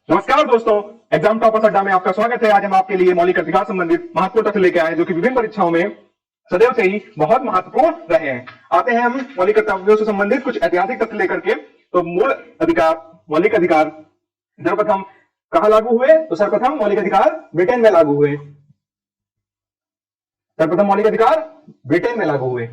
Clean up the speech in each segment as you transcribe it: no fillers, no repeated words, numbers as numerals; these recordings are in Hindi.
नमस्कार दोस्तों, एग्जाम टॉपर्स अड्डा में आपका स्वागत है। आज हम आपके लिए मौलिक अधिकार संबंधित महत्वपूर्ण तथ्य लेके आए जो कि विभिन्न परीक्षाओं में सदैव से ही बहुत महत्वपूर्ण रहे हैं। आते हैं हम मौलिक कर्तव्यों से संबंधित कुछ ऐतिहासिक तथ्य लेकर के। तो मौलिक अधिकार सर्वप्रथम कहां लागू हुए? तो सर्वप्रथम मौलिक अधिकार ब्रिटेन में लागू हुए। सर्वप्रथम मौलिक अधिकार ब्रिटेन में लागू हुए।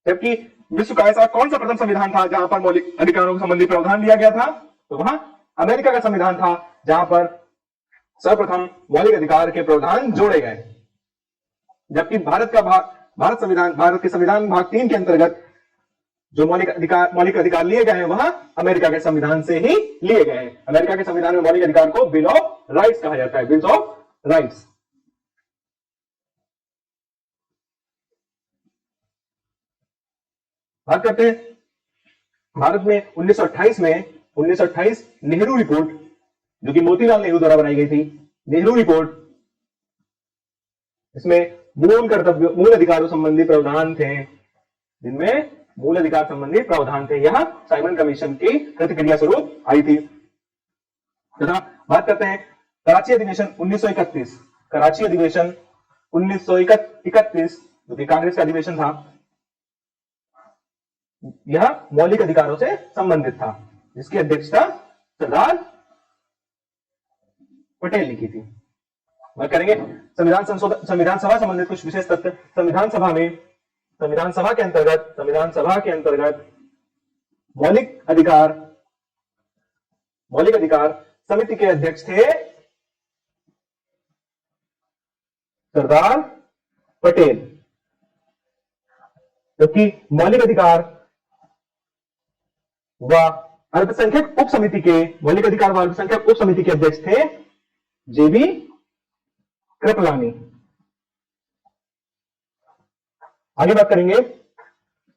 जबकि विश्व का ऐसा कौन सा प्रथम संविधान था जहां पर मौलिक अधिकारों से संबंधित प्रावधान लिया गया था? तो वहां अमेरिका का संविधान था जहां पर सर्वप्रथम मौलिक अधिकार के प्रावधान जोड़े गए। जबकि भारत के संविधान भाग 3 के अंतर्गत जो मौलिक अधिकार लिए गए हैं वह अमेरिका के संविधान से ही लिए गए हैं। अमेरिका के संविधान में मौलिक अधिकार को बिल ऑफ राइट्स कहा जाता है। Bill of rights. बात करते हैं भारत में 1928 नेहरू रिपोर्ट, जो कि मोतीलाल नेहरू द्वारा बनाई गई थी। नेहरू रिपोर्ट, इसमें मूल अधिकारों संबंधी प्रावधान थे, जिनमें मूल अधिकार संबंधी प्रावधान थे। यह साइमन कमीशन की प्रतिक्रिया स्वरूप आई थी। तथा बात करते हैं कराची अधिवेशन 1931। कराची अधिवेशन 1931 जो कि कांग्रेस का अधिवेशन था, यह मौलिक अधिकारों से संबंधित था, जिसकी अध्यक्षता सरदार पटेल ने की थी। बात करेंगे संविधान सभा संबंधित कुछ विशेष तथ्य। संविधान सभा के अंतर्गत मौलिक अधिकार समिति के अध्यक्ष थे सरदार पटेल, जबकि मौलिक अधिकार व अल्पसंख्यक उप समिति के अध्यक्ष थे जेबी कृपलानी। आगे बात करेंगे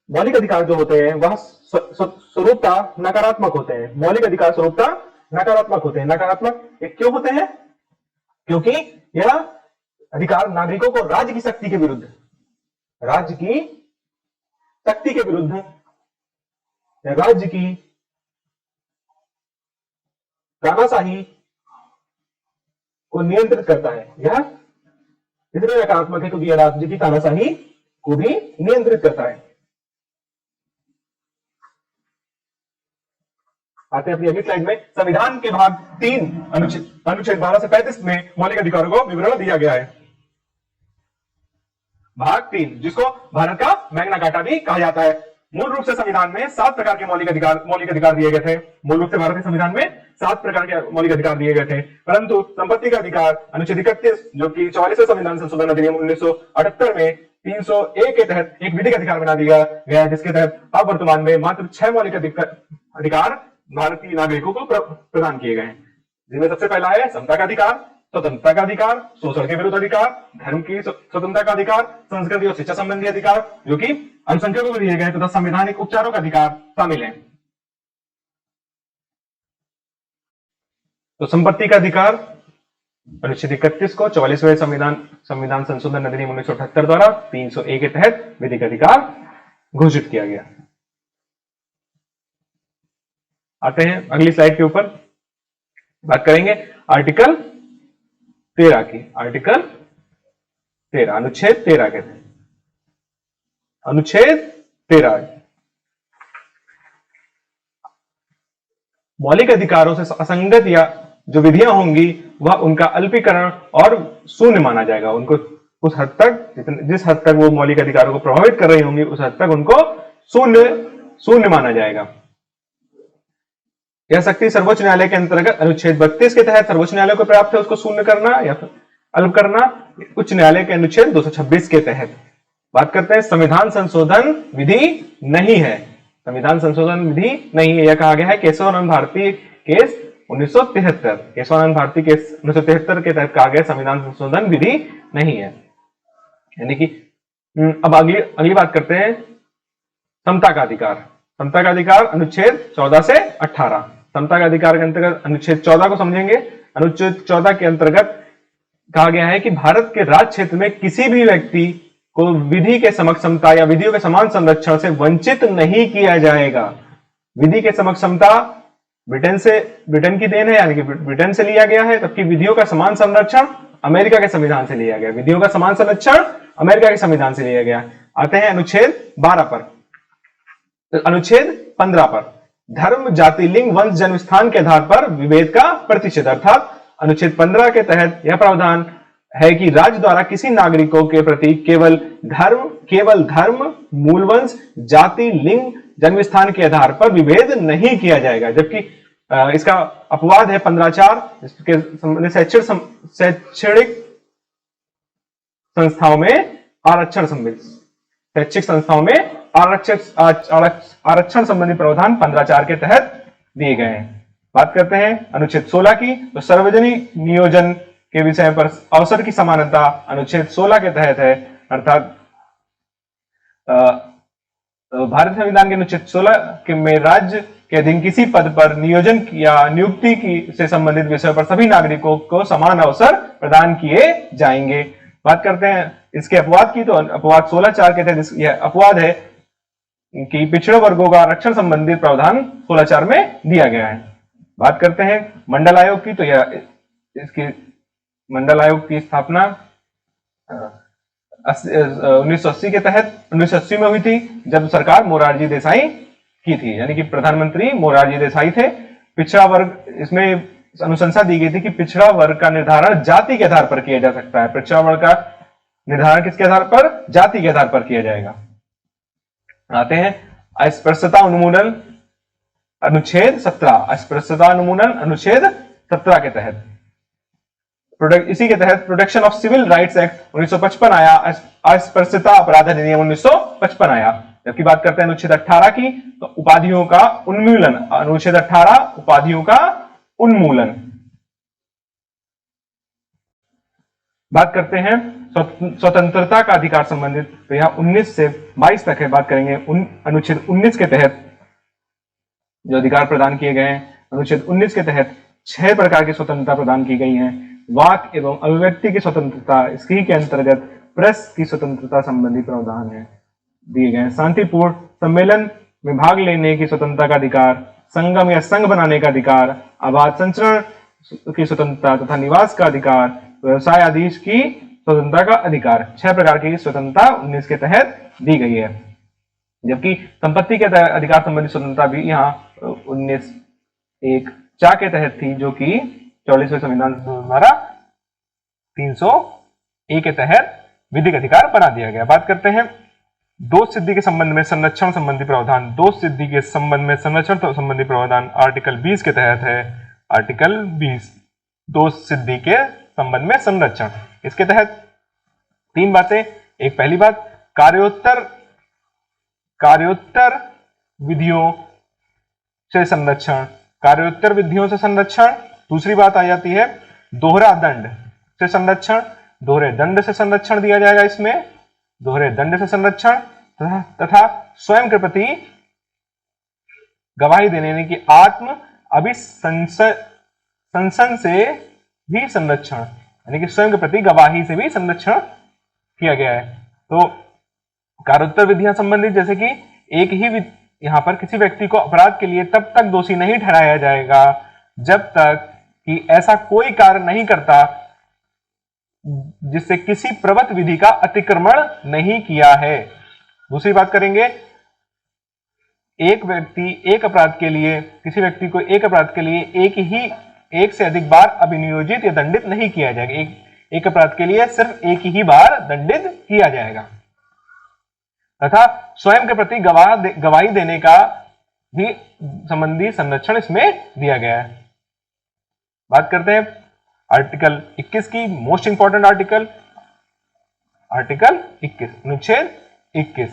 मौलिक अधिकार जो होते हैं वह स्वरूपता नकारात्मक होते हैं। मौलिक अधिकार स्वरूपता नकारात्मक होते हैं। नकारात्मक ये क्यों होते हैं? क्योंकि यह अधिकार नागरिकों को राज्य की शक्ति के विरुद्ध राज्य की तानाशाही को नियंत्रित करता है। यह इसलिए नकारात्मक है क्योंकि यह राज्य की तानाशाही को भी नियंत्रित करता है। आते हैं अपनी अगली स्लाइड में। संविधान के भाग 3 अनुच्छेद 12 से 35 में मौलिक अधिकारों को विवरण दिया गया है। भाग 3, जिसको भारत का मैग्ना कार्टा भी कहा जाता है। मूल रूप से संविधान में 7 प्रकार के मौलिक अधिकार दिए गए थे। मूल रूप से भारतीय संविधान में 7 प्रकार के मौलिक अधिकार दिए गए थे, परंतु संपत्ति का अधिकार अनुच्छेद 31 जो कि 44वें संविधान संशोधन अधिनियम 1978 में 301 के तहत एक विधिक अधिकार बना दिया गया, जिसके तहत अब वर्तमान में मात्र 6 मौलिक अधिकार भारतीय नागरिकों को प्रदान किए गए हैं। जिनमें सबसे पहला है समता का अधिकार, स्वतंत्रता का अधिकार, शोषण के विरुद्ध अधिकार, धर्म की स्वतंत्रता का अधिकार, संस्कृति और शिक्षा संबंधी अधिकार जो कि अल्पसंख्यकों को दिए गए, तथा संवैधानिक उपचारों का अधिकार शामिल है। तो संपत्ति का अधिकार अनुच्छेद 31 को 44वें संविधान संशोधन अधिनियम 1978 द्वारा 301 के तहत विधिक अधिकार घोषित किया गया। आते हैं अगली स्लाइड के ऊपर। बात करेंगे आर्टिकल 13 की। आर्टिकल 13 अनुच्छेद 13 के तहत अनुच्छेद 13 मौलिक अधिकारों से असंगत या जो विधियां होंगी वह उनका अल्पीकरण और शून्य माना जाएगा। उनको उस हद तक जिस हद तक वो मौलिक अधिकारों को प्रभावित कर रही होंगी उस हद तक उनको शून्य माना जाएगा। यह शक्ति सर्वोच्च न्यायालय के अंतर्गत अनुच्छेद 32 के तहत सर्वोच्च न्यायालय को प्राप्त है उसको शून्य करना या फिर अल्प करना, उच्च न्यायालय के अनुच्छेद 226 के तहत। बात करते हैं संविधान संशोधन विधि नहीं है। संविधान संशोधन विधि नहीं है। यह कहा गया है केशवानंद भारती केस 1973। केशवानंद भारती केस 1973 के तहत कहा गया संविधान संशोधन विधि नहीं है। यानी कि अब अगली बात करते हैं समता का अधिकार। समता का अधिकार अनुच्छेद 14 से 18। समता का अधिकार के अंतर्गत अनुच्छेद 14 को समझेंगे। अनुच्छेद 14 के अंतर्गत कहा गया है कि भारत के राज्य क्षेत्र में किसी भी व्यक्ति को विधि के समक्ष समता या विधियों के समान संरक्षण से वंचित नहीं किया जाएगा। विधि के समक्ष समता ब्रिटेन की देन है, यानी कि ब्रिटेन से लिया गया है, जबकि विधियों का समान संरक्षण अमेरिका के संविधान से लिया गया। विधियों का समान संरक्षण अमेरिका के संविधान से लिया गया। आते हैं अनुच्छेद 12 पर। अनुच्छेद 15 पर धर्म, जाति, लिंग, वंश, जन्म स्थान के आधार पर विभेद का प्रतिषेध, अर्थात अनुच्छेद 15 के तहत यह प्रावधान है कि राज्य द्वारा किसी नागरिकों के प्रति केवल धर्म, मूल वंश, जाति, लिंग, जन्म स्थान के आधार पर विभेद नहीं किया जाएगा। जबकि इसका अपवाद है 15(4), इसके संबंधित शैक्षणिक संस्थाओं में आरक्षण संबंधित शैक्षिक संस्थाओं में आरक्षण संबंधी प्रावधान 15(4) के तहत दिए गए हैं। बात करते हैं अनुच्छेद 16 की, तो सार्वजनिक नियोजन के विषय पर अवसर की समानता अनुच्छेद 16 के तहत है, अर्थात भारत संविधान के अनुच्छेद 16 में राज्य के अधीन किसी पद पर नियोजन या नियुक्ति की से संबंधित विषयों पर सभी नागरिकों को समान अवसर प्रदान किए जाएंगे। बात करते हैं इसके अपवाद की, तो अपवाद 16(4) के तहत यह अपवाद है कि पिछड़े वर्गों का आरक्षण संबंधित प्रावधान 16(4) में दिया गया है। बात करते हैं मंडल आयोग की, तो यह इसकी मंडल आयोग की स्थापना 1980 के तहत 1980 में हुई थी, जब सरकार मोरारजी देसाई की थी, यानी कि प्रधानमंत्री मोरारजी देसाई थे। पिछड़ा वर्ग, इसमें अनुशंसा दी गई थी कि पिछड़ा वर्ग का निर्धारण जाति के आधार पर किया जा सकता है। पिछड़ा वर्ग का निर्धारण किसके आधार पर? जाति के आधार पर किया जाएगा। आते हैं अस्पृश्यता उन्मूलन अनुच्छेद 17। अस्पृश्यता उन्मूलन अनुच्छेद 17 के तहत इसी के तहत protection of civil rights act 1955 आया, अस्पृश्यता अपराध अधिनियम 1955 आया। जबकि बात करते हैं अनुच्छेद 18 की, तो उपाधियों का उन्मूलन, अनुच्छेद 18 उपाधियों का उन्मूलन। बात करते हैं स्वतंत्रता का अधिकार संबंधित, तो यहां 19 से 22 तक है। बात करेंगे अनुच्छेद 19 के तहत जो अधिकार प्रदान किए गए हैं। अनुच्छेद 19 के तहत 6 प्रकार की स्वतंत्रता प्रदान की गई है। वाक एवं अभिव्यक्ति की स्वतंत्रता, इसकी के अंतर्गत प्रेस की स्वतंत्रता संबंधी प्रावधान है दिए गए हैं। शांतिपूर्ण सम्मेलन में भाग लेने की स्वतंत्रता का अधिकार, संगम या संघ बनाने का अधिकार, आवास संचरण की स्वतंत्रता तथा निवास का अधिकार, व्यवसाय आदेश की स्वतंत्रता का अधिकार। 6 प्रकार की स्वतंत्रता 19 के तहत दी गई है। जबकि संपत्ति के अधिकार संबंधी स्वतंत्रता भी यहाँ 19(1)(4) के तहत थी, जो कि 44वें संविधान द्वारा 301 के तहत विधिक अधिकार बना दिया गया। बात करते हैं दोष सिद्धि के संबंध में संरक्षण संबंधी प्रावधान। दोष सिद्धि के संबंध में संरक्षण संबंधी प्रावधान आर्टिकल 20 के तहत है। आर्टिकल 20 दोष सिद्धि के संबंध में संरक्षण। इसके तहत 3 बातें। एक पहली बात, कार्योत्तर विधियों से संरक्षण, कार्योत्तर विधियों से संरक्षण। दूसरी बात आ जाती है दोहरा दंड से संरक्षण, दोहरे दंड से संरक्षण दिया जाएगा इसमें, दोहरे दंड से संरक्षण तथा स्वयं के प्रति गवाही देने की आत्म अभिशंसन से भी संरक्षण, यानी कि स्वयं के प्रति गवाही से भी संरक्षण किया गया है। तो कार्योत्तर विधियां संबंधित, जैसे कि एक ही यहां पर किसी व्यक्ति को अपराध के लिए तब तक दोषी नहीं ठहराया जाएगा जब तक कि ऐसा कोई कार्य नहीं करता जिससे किसी प्रवत विधि का अतिक्रमण नहीं किया है। दूसरी बात करेंगे, किसी व्यक्ति को एक अपराध के लिए एक से अधिक बार अभिनियोजित या दंडित नहीं किया जाएगा। एक अपराध के लिए सिर्फ एक ही बार दंडित किया जाएगा। तथा स्वयं के प्रति गवाही देने का भी संबंधी संरक्षण इसमें दिया गया है। बात करते हैं आर्टिकल 21 की, मोस्ट इंपॉर्टेंट आर्टिकल 21, अनुच्छेद 21,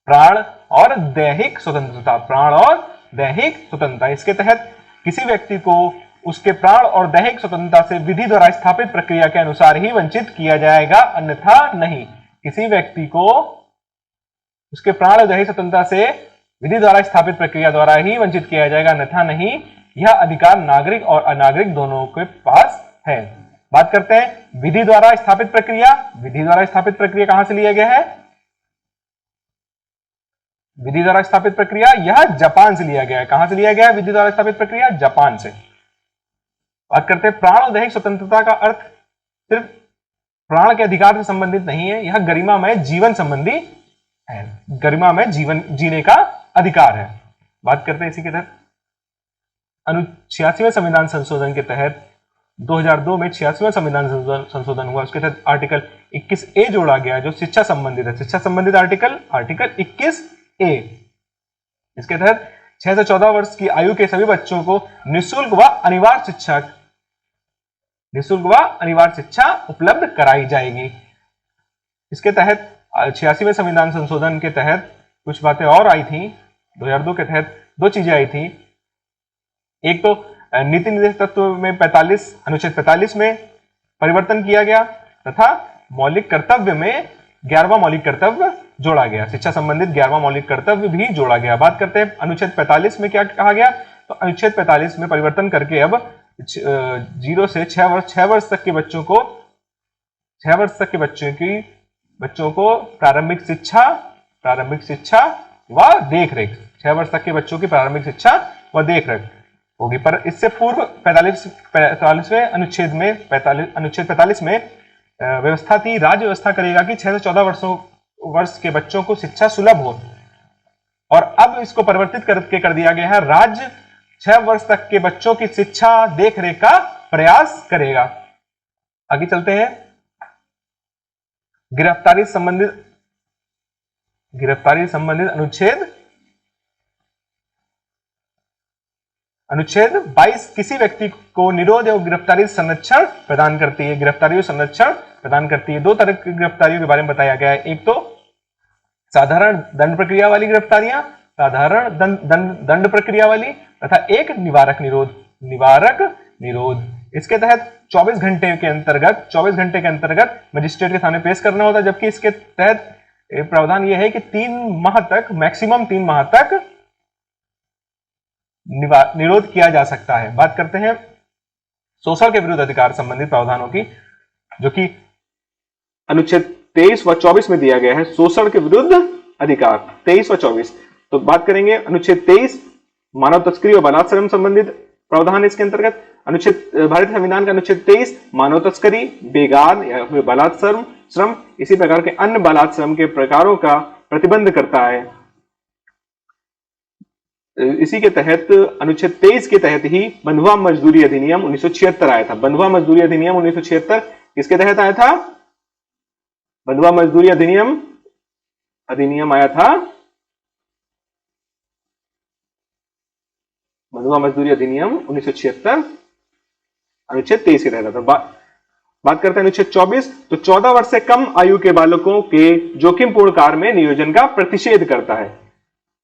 प्राण और दैहिक स्वतंत्रता। प्राण और दैहिक स्वतंत्रता, इसके तहत किसी व्यक्ति को उसके प्राण और दैहिक स्वतंत्रता से विधि द्वारा स्थापित प्रक्रिया के अनुसार ही वंचित किया जाएगा, अन्यथा नहीं। किसी व्यक्ति को उसके प्राण और दैहिक स्वतंत्रता से विधि द्वारा स्थापित प्रक्रिया द्वारा ही वंचित किया जाएगा, अन्यथा नहीं। यह अधिकार नागरिक और अनागरिक दोनों के पास है। बात करते हैं विधि द्वारा स्थापित प्रक्रिया। विधि द्वारा स्थापित प्रक्रिया कहां से लिया गया है? विधि द्वारा स्थापित प्रक्रिया, यह जापान से लिया गया है। कहां से लिया गया है विधि द्वारा स्थापित प्रक्रिया? जापान से। बात करते हैं प्राण और दैहिक स्वतंत्रता का अर्थ सिर्फ प्राण के अधिकार से संबंधित नहीं है, यह गरिमामय जीवन संबंधी है, गरिमामय जीवन जीने का अधिकार है। बात करते हैं इसी के तहत 86वें संविधान संशोधन के तहत 2002 में 86वां संविधान संशोधन हुआ, उसके तहत आर्टिकल 21A जोड़ा गया जो शिक्षा संबंधित है। शिक्षा संबंधित आर्टिकल 21A। इसके तहत 6 से 14 वर्ष की आयु के सभी बच्चों को निःशुल्क व अनिवार्य शिक्षा उपलब्ध कराई जाएगी। इसके तहत 86वें संविधान संशोधन के तहत कुछ बातें और आई थी। 2002 के तहत दो चीजें आई थी। एक तो नीति निर्देशक तत्व में अनुच्छेद 45 में परिवर्तन किया गया तथा मौलिक कर्तव्य में 11वां मौलिक कर्तव्य जोड़ा गया। शिक्षा संबंधित 11वां मौलिक कर्तव्य भी जोड़ा गया। बात करते हैं अनुच्छेद 45 में क्या कहा गया, तो अनुच्छेद 45 में परिवर्तन करके अब 0 से 6 वर्ष तक के बच्चों को 6 वर्ष तक के बच्चों को प्रारंभिक शिक्षा व देखरेख, 6 वर्ष तक के बच्चों की प्रारंभिक शिक्षा व देखरेख होगी। पर इससे पूर्व 45वें अनुच्छेद 45 में व्यवस्था थी, राज्य व्यवस्था करेगा कि 6 से 14 वर्ष के बच्चों को शिक्षा सुलभ हो, और अब इसको परिवर्तित करके कर दिया गया है, राज्य 6 वर्ष तक के बच्चों की शिक्षा देखरेख का प्रयास करेगा। आगे चलते हैं। गिरफ्तारी संबंधित अनुच्छेद 22 किसी व्यक्ति को निरोध एवं गिरफ्तारी संरक्षण प्रदान करती है। गिरफ्तारी और संरक्षण प्रदान करती है। दो तरह की गिरफ्तारियों के बारे में बताया गया है। एक तो साधारण दंड प्रक्रिया वाली गिरफ्तारियां, साधारण दंड प्रक्रिया वाली, तथा एक निवारक निरोध। इसके तहत 24 घंटे के अंतर्गत मजिस्ट्रेट के सामने पेश करना होता है, जबकि इसके तहत प्रावधान यह है कि मैक्सिमम 3 माह तक निरोध किया जा सकता है। बात करते हैं शोषण के विरुद्ध अधिकार संबंधित प्रावधानों की, जो कि अनुच्छेद 23 व 24 में दिया गया है। शोषण के विरुद्ध अधिकार 23 व 24। तो बात करेंगे अनुच्छेद 23 मानव तस्करी और बलात्कार संबंधित प्रावधान। इसके अंतर्गत भारतीय संविधान का अनुच्छेद 23 मानव तस्करी, बेगार या फिर बलात्कार श्रम, इसी प्रकार के अन्य बलात्कार श्रम के प्रकारों का प्रतिबंध करता है। इसी के तहत अनुच्छेद 23 के तहत ही बंधुआ मजदूरी अधिनियम 1976 आया था। बंधुआ मजदूरी अधिनियम 1976 किसके तहत आया था? बंधुआ मजदूरी अधिनियम आया था, बंधुआ मजदूरी अधिनियम 1976 अनुच्छेद 23 के तहत था। बात करते हैं अनुच्छेद 24। तो 14 वर्ष से कम आयु के बालकों के जोखिमपूर्ण कार्य में नियोजन का प्रतिषेध करता है।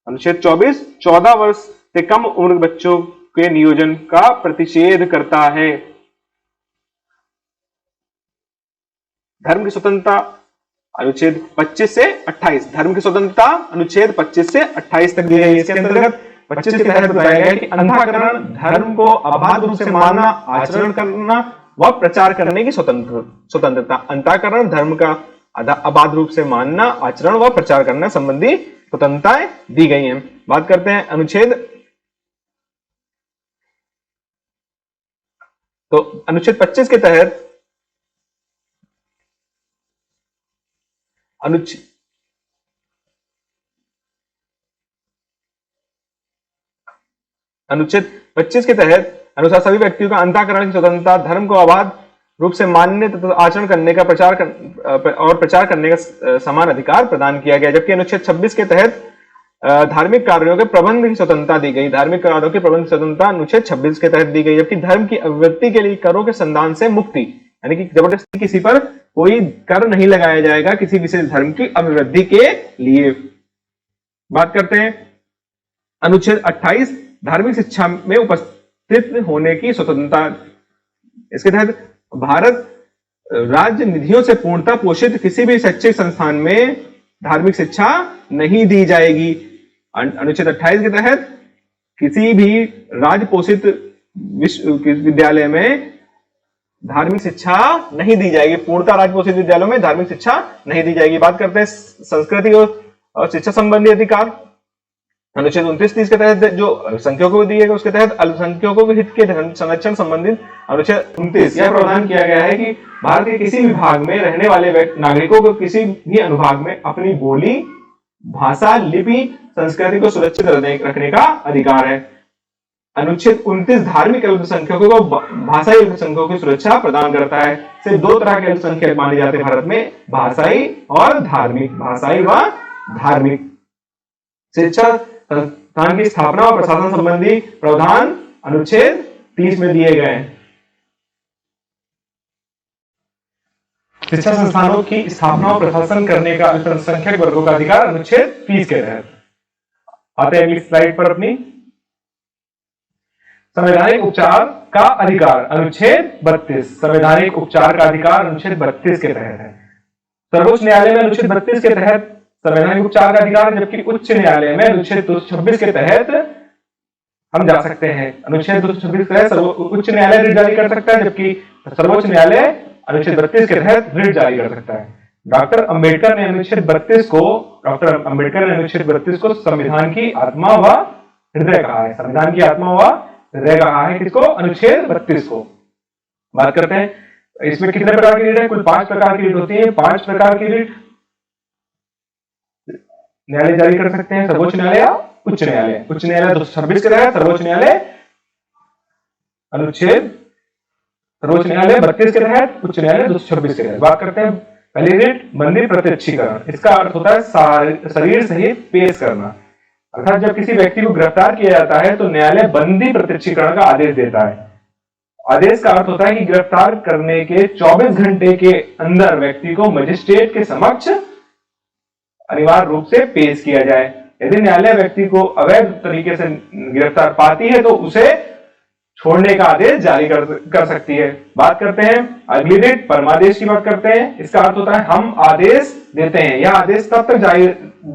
अनुच्छेद 24 14 वर्ष से कम उम्र के बच्चों के नियोजन का प्रतिषेध करता है। धर्म की स्वतंत्रता अनुच्छेद 25 से 28। धर्म की स्वतंत्रता अनुच्छेद 25 से 28 तक दी गई है। इसके अंतर्गत 25 के तहत बताया गया कि अंधाकरण, धर्म को अबाध रूप से मानना, आचरण करना व प्रचार करने की स्वतंत्रता। अंतःकरण, धर्म का अबाध रूप से मानना, आचरण व प्रचार करना संबंधी स्वतंत्रताएं दी गई हैं। बात करते हैं अनुच्छेद 25 के तहत अनुच्छेद 25 के तहत अनुसार सभी व्यक्तियों का अंतःकरण की स्वतंत्रता, धर्म को अबाध रूप से मानने तथा आचरण करने का प्रचार करने का समान अधिकार प्रदान किया गया। जबकि अनुच्छेद 26 के तहत धार्मिक कार्यों के प्रबंध की स्वतंत्रता दी गई। धार्मिक कार्यों की प्रबंध की स्वतंत्रता अनुच्छेद 26 के तहत दी गई। जबकि धर्म की अभिव्यक्ति के लिए करों के संदान से मुक्ति, यानी कि जबरदस्ती किसी पर कोई कर नहीं लगाया जाएगा किसी विशेष धर्म की अभिवृद्धि के लिए। बात करते हैं अनुच्छेद 28 धार्मिक शिक्षा में उपस्थित होने की स्वतंत्रता। इसके तहत भारत राज्य निधियों से पूर्णतः पोषित किसी भी शैक्षिक संस्थान में धार्मिक शिक्षा नहीं दी जाएगी। अनुच्छेद 28 के तहत किसी भी राज्य पोषित विद्यालय में धार्मिक शिक्षा नहीं दी जाएगी। पूर्णतः राज्य पोषित विद्यालयों में धार्मिक शिक्षा नहीं दी जाएगी। बात करते हैं संस्कृति और शिक्षा संबंधी अधिकार। अनुच्छेद 29-30 के तहत जो अल्पसंख्यकों को दिए गए उसके तहत अल्पसंख्यकों के हित के संरक्षण संबंधित अनुच्छेद 29 यह प्रावधान किया गया है कि भारत के किसी भी भाग में रहने वाले नागरिकों को किसी भी अनुभाग में अपनी बोली, भाषा, लिपि, संस्कृति को सुरक्षित रखने का अधिकार है। अनुच्छेद 29 धार्मिक अल्पसंख्यकों को भाषाई अल्पसंख्यकों की सुरक्षा प्रदान करता है। सिर्फ दो तरह के अल्पसंख्यक माने जाते हैं भारत में, भाषाई और धार्मिक। भाषाई व धार्मिक। शिक्षा संस्थान की स्थापना और प्रशासन संबंधी प्रावधान अनुच्छेद 30 में दिए गए हैं। शिक्षा संस्थानों की स्थापना और प्रशासन करने का अल्पसंख्यक वर्गों का अधिकार अनुच्छेद 30 के तहत। आते हैं अगली स्लाइड पर अपनी। संवैधानिक उपचार का अधिकार अनुच्छेद 32। संवैधानिक उपचार का अधिकार अनुच्छेद 32 के तहत है। सर्वोच्च न्यायालय में अनुच्छेद 32 के तहत संवैधानिक उपचार का अधिकार, जबकि उच्च न्यायालय में अनुच्छेद 226 के तहत हम जा सकते हैं। अनुच्छेद 226 के तहत उच्च न्यायालय रिट जारी कर सकता है, जबकि सर्वोच्च न्यायालय अनुच्छेद 32 के तहत रिट जारी कर सकता है। डॉक्टर अंबेडकर ने अनुच्छेद 32 को संविधान की आत्मा व हृदय कहा है। संविधान की आत्मा व हृदय कहा है किसको? अनुच्छेद 32 को। बात करते हैं इसमें कितने प्रकार की रिट है? कुल 5 प्रकार की रिट होती है। 5 प्रकार की रिट न्यायालय जारी कर सकते हैं, सर्वोच्च न्यायालय या उच्च न्यायालय। उच्च न्यायालय 226 के तहत, सर्वोच्च न्यायालय अनुच्छेद सर्वोच्च न्यायालय 32 के तहत, उच्च न्यायालय 226 के तहत। बात करते हैं पहली रिट, बंदी प्रत्यक्षीकरण। इसका अर्थ होता है शरीर सहित पेश करना। अर्थात जब किसी व्यक्ति को गिरफ्तार किया जाता है तो न्यायालय बंदी प्रत्यक्षीकरण का आदेश देता है। आदेश का अर्थ होता है कि गिरफ्तार करने के 24 घंटे के अंदर व्यक्ति को मजिस्ट्रेट के समक्ष अनिवार्य रूप से पेश किया जाए। यदि न्यायालय व्यक्ति को अवैध तरीके से गिरफ्तार पाती है तो उसे छोड़ने का आदेश जारी कर सकती है। बात करते हैं अगली रिट, परमादेश की बात करते हैं। इसका अर्थ होता है हम आदेश देते हैं। यह आदेश तब तक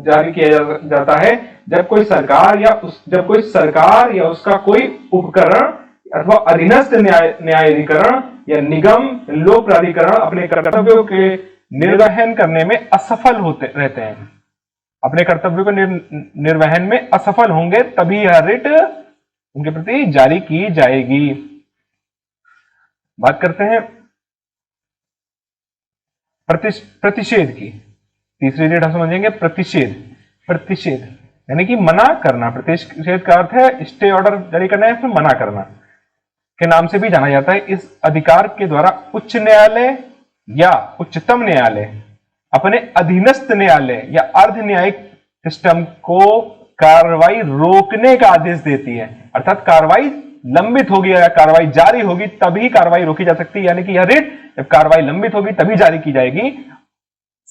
जारी किया जाता है जब कोई सरकार या उसका कोई उपकरण अथवा अधीनस्थ न्यायाधिकरण या निगम लोक प्राधिकरण अपने कर्तव्यों के निर्वहन करने में असफल होते रहते हैं। अपने कर्तव्यों को निर्वहन में असफल होंगे तभी यह रिट उनके प्रति जारी की जाएगी। बात करते हैं प्रतिषेध की। तीसरी रिट हम समझेंगे प्रतिषेध यानी कि मना करना। प्रतिषेध का अर्थ है स्टे ऑर्डर जारी करना है, फिर मना करना के नाम से भी जाना जाता है। इस अधिकार के द्वारा उच्च न्यायालय या उच्चतम न्यायालय अपने अधीनस्थ न्यायालय या अर्ध न्यायिक सिस्टम को कार्रवाई रोकने का आदेश देती है। अर्थात कार्रवाई लंबित होगी या कार्रवाई जारी होगी तभी कार्रवाई रोकी जा सकती है। यानी कि यह रिट जब कार्रवाई लंबित होगी तभी जारी की जाएगी।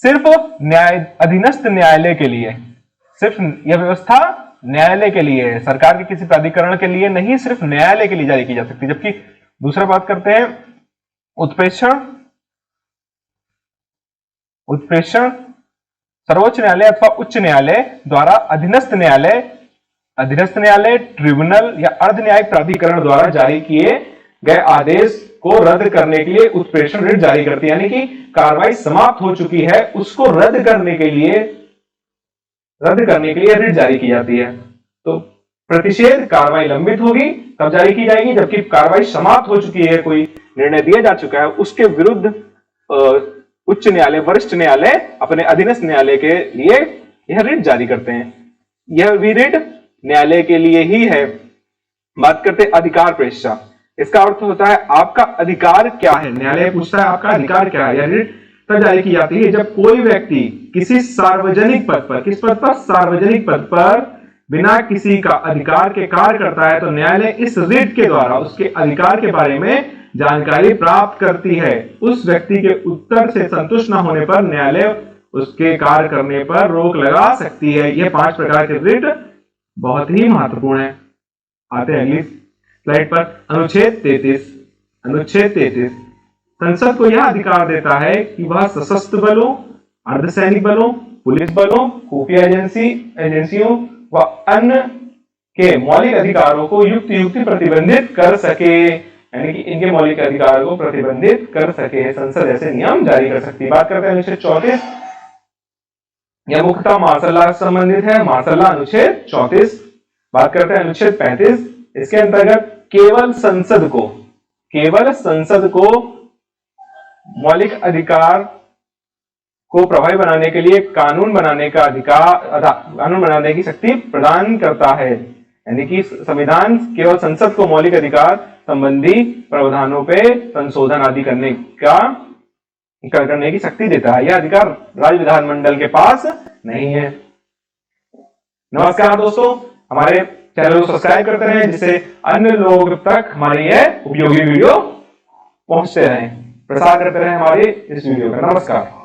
सिर्फ अधीनस्थ न्यायालय के लिए, सिर्फ यह व्यवस्था न्यायालय के लिए है, सरकार के किसी प्राधिकरण के लिए नहीं, सिर्फ न्यायालय के लिए जारी की जा सकती है। जबकि दूसरा बात करते हैं उत्प्रेषण सर्वोच्च न्यायालय अथवा उच्च न्यायालय द्वारा अधीनस्थ न्यायालय ट्रिब्यूनल या अर्ध न्यायिक प्राधिकरण द्वारा जारी किए गए आदेश को रद्द करने के लिए उत्प्रेषण रिट जारी करती है। यानी कि कार्रवाई समाप्त हो चुकी है उसको रद्द करने के लिए रिट जारी की जाती है। तो प्रतिषेध कार्रवाई लंबित होगी तब जारी की जाएगी, जबकि कार्रवाई समाप्त हो चुकी है, कोई निर्णय दिया जा चुका है, उसके विरुद्ध उच्च न्यायालय वरिष्ठ न्यायालय अपने अधीनस्थ न्यायालय के लिए यह रिट जारी करते हैं। यह भी रिट न्यायालय के लिए ही है। बात करते हैं अधिकार प्रेक्षा। इसका अर्थ होता है आपका अधिकार क्या है। न्यायालय पूछता है आपका अधिकार क्या है। यह रिट तब जारी की जाती है जब कोई व्यक्ति किसी सार्वजनिक पद पर, किस पद पर? सार्वजनिक पद पर बिना किसी का अधिकार के कार्य करता है तो न्यायालय इस रिट के द्वारा उसके अधिकार के बारे में जानकारी प्राप्त करती है। उस व्यक्ति के उत्तर से संतुष्ट न होने पर न्यायालय उसके कार्य करने पर रोक लगा सकती है। यह 5 प्रकार के रिट बहुत ही महत्वपूर्ण है। आते हैं अगली स्लाइड पर। अनुच्छेद 33 संसद को यह अधिकार देता है कि वह सशस्त्र बलों, अर्धसैनिक बलों, पुलिस बलों, खुफिया एजेंसियों व अन्य के मौलिक अधिकारों को युक्ति प्रतिबंधित कर सके। यानी कि इनके मौलिक अधिकारों को प्रतिबंधित कर सके। संसद ऐसे नियम जारी कर सकती है। बात करते हैं अनुच्छेद यह मुख्यतः मार्शल लॉ से संबंधित है। मार्शल लॉ अनुच्छेद 34। बात करते हैं अनुच्छेद 35। इसके अंतर्गत केवल संसद को मौलिक अधिकार को प्रभावी बनाने के लिए कानून बनाने का अधिकार, कानून बनाने की शक्ति प्रदान करता है। यानी कि संविधान केवल संसद को मौलिक अधिकार संबंधी प्रावधानों पे संशोधन आदि करने की शक्ति देता है। यह अधिकार राज्य विधानमंडल के पास नहीं है। नमस्कार दोस्तों, हमारे चैनल को सब्सक्राइब करते रहें जिससे अन्य लोगों तक हमारी यह उपयोगी वीडियो पहुंचते रहें, प्रसार करते रहें हमारे इस वीडियो का। नमस्कार।